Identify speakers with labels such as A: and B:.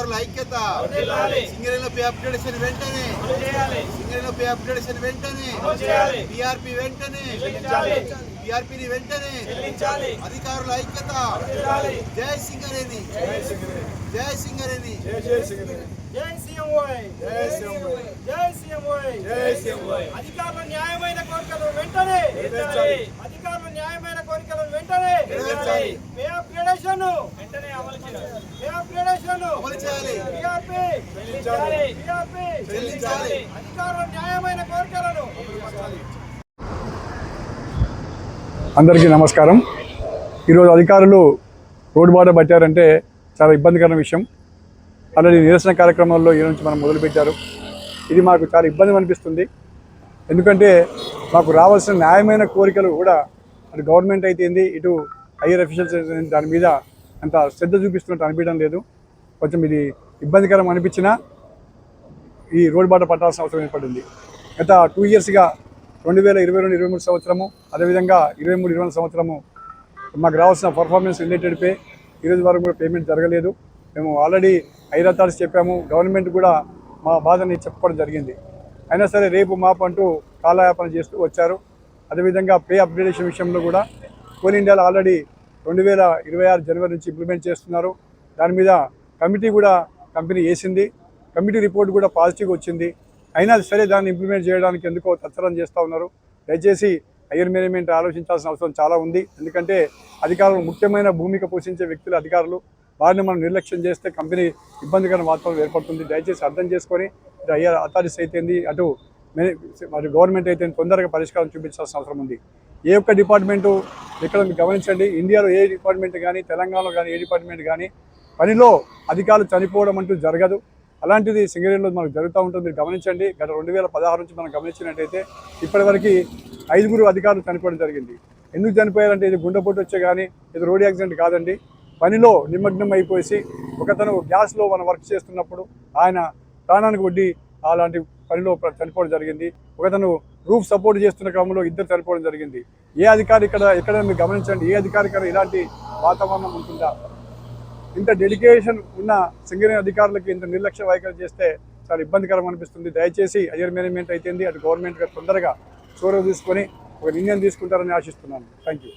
A: అధికారుల ఐక్యత సింగరేణిలో పే అప్గ్రేడేషన్ వెంటనే సింగరేణిలో పే అప్గ్రేడేషన్ వెంటనే పిఆర్పి వెంటనే పిఆర్పిని వెంటనే అధికారుల ఐక్యత జై సింగరేణి జై సింగరేణి
B: జై సీఎంఓఐ జై సీఎంఓఐ జై సీఎంఓఐ జై సీఎంఓఐ అధికారుల న్యాయమైన కోరికలను వెంటనే అధికారుల న్యాయమైన కోరికలను వెంటనే పే అప్గ్రేడేషన్ వెంటనే అమలు చేయాలి పే అప్గ్రేడేషన్ అమలు చేయాలి పిఆర్పి చెల్లించాలి పిఆర్పి చెల్లించాలి అధికారుల న్యాయమైన కోరికలను
C: అందరికీ నమస్కారం. ఈరోజు అధికారులు రోడ్డు బాట పట్టారంటే చాలా ఇబ్బందికరమైన విషయం. ఆల్రెడీ నిరసన కార్యక్రమాల్లో ఈ నుంచి మనం మొదలుపెట్టారు. ఇది మాకు చాలా ఇబ్బంది అనిపిస్తుంది. ఎందుకంటే మాకు రావాల్సిన న్యాయమైన కోరికలు కూడా అటు గవర్నమెంట్ అయితే ఏంది, ఇటు హైయర్ అఫీషియల్స్ దాని మీద అంత శ్రద్ధ చూపిస్తున్నట్టు అనిపించడం లేదు. కొంచెం ఇది ఇబ్బందికరం అనిపించినా ఈ రోడ్డు బాట పట్టాల్సిన అవసరం ఏర్పడింది. గత 2 ఇయర్స్గా 2022-23 సంవత్సరము, అదేవిధంగా 23-24 సంవత్సరము మాకు రావాల్సిన పర్ఫార్మెన్స్ రిలేటెడ్ పే ఈరోజు వరకు కూడా పేమెంట్ జరగలేదు. మేము ఆల్రెడీ హైర్ అథారిటీస్ చెప్పాము, గవర్నమెంట్ కూడా మా బాధని చెప్పుకోవడం జరిగింది. అయినా సరే రేపు మాపు అంటూ కాలయాపన చేస్తూ వచ్చారు. అదేవిధంగా పే అప్గ్రేడేషన్ విషయంలో కూడా కోల్ ఇండియాలో ఆల్రెడీ 2026 జనవరి నుంచి ఇంప్లిమెంట్ చేస్తున్నారు. దాని మీద కమిటీ కూడా కంపెనీ వేసింది. కమిటీ రిపోర్ట్ కూడా పాజిటివ్గా వచ్చింది. అయినా సరే దాన్ని ఇంప్లిమెంట్ చేయడానికి ఎందుకో తత్పరం చేస్తూ ఉన్నారు. దయచేసి హైయర్ మేనేజ్మెంట్ ఆలోచించాల్సిన అవసరం చాలా ఉంది. ఎందుకంటే అధికారులు ముఖ్యమైన భూమిక పోషించే వ్యక్తులు అధికారులు, వారిని మనం నిర్లక్ష్యం చేస్తే కంపెనీ ఇబ్బందికరమైన వాతావరణం ఏర్పడుతుంది. దయచేసి అర్థం చేసుకొని ఇటు హైయర్ అథారిటీస్ అయితేంది, అటు గవర్నమెంట్ అయితే తొందరగా పరిష్కారం చూపించాల్సిన అవసరం ఉంది. ఏ ఒక్క డిపార్ట్మెంటు ఇక్కడ గమనించండి, ఇండియాలో ఏ డిపార్ట్మెంట్ కానీ, తెలంగాణలో కానీ ఏ డిపార్ట్మెంట్ కానీ పనిలో అధికారులు చనిపోవడం అంటూ జరగదు. అలాంటిది సింగరేణిలో మనకు జరుగుతూ ఉంటుంది. మీరు గమనించండి, గత 2016 నుంచి మనం గమనించినట్టయితే ఇప్పటివరకు 5 అధికారులు చనిపోవడం జరిగింది. ఎందుకు చనిపోయారంటే ఇది గుండెపోటు వచ్చే కానీ ఇది రోడ్ యాక్సిడెంట్ కాదండి. పనిలో నిమగ్నం అయిపోయి ఒకతను గ్యాస్లో మనం వర్క్ చేస్తున్నప్పుడు ఆయన ప్రాణానికి వడ్డీ అలాంటి పనిలో చనిపోవడం జరిగింది. ఒకతను రూఫ్ సపోర్ట్ చేస్తున్న క్రమంలో 2 చనిపోవడం జరిగింది. ఏ అధికారి ఎక్కడ మీరు గమనించండి, ఏ అధికారికైనా ఇలాంటి వాతావరణం ఉంటుందా? ఇంత డెడికేషన్ ఉన్న సింగరేణి అధికారులకి ఇంత నిర్లక్ష్య వైఖరి చేస్తే చాలా ఇబ్బందికరం అనిపిస్తుంది. దయచేసి హైయర్ మేనేజ్మెంట్ అయితేంది, అటు గవర్నమెంట్ తొందరగా చొరవ తీసుకొని ఒక నిర్ణయం తీసుకుంటారని ఆశిస్తున్నాను. Thank you.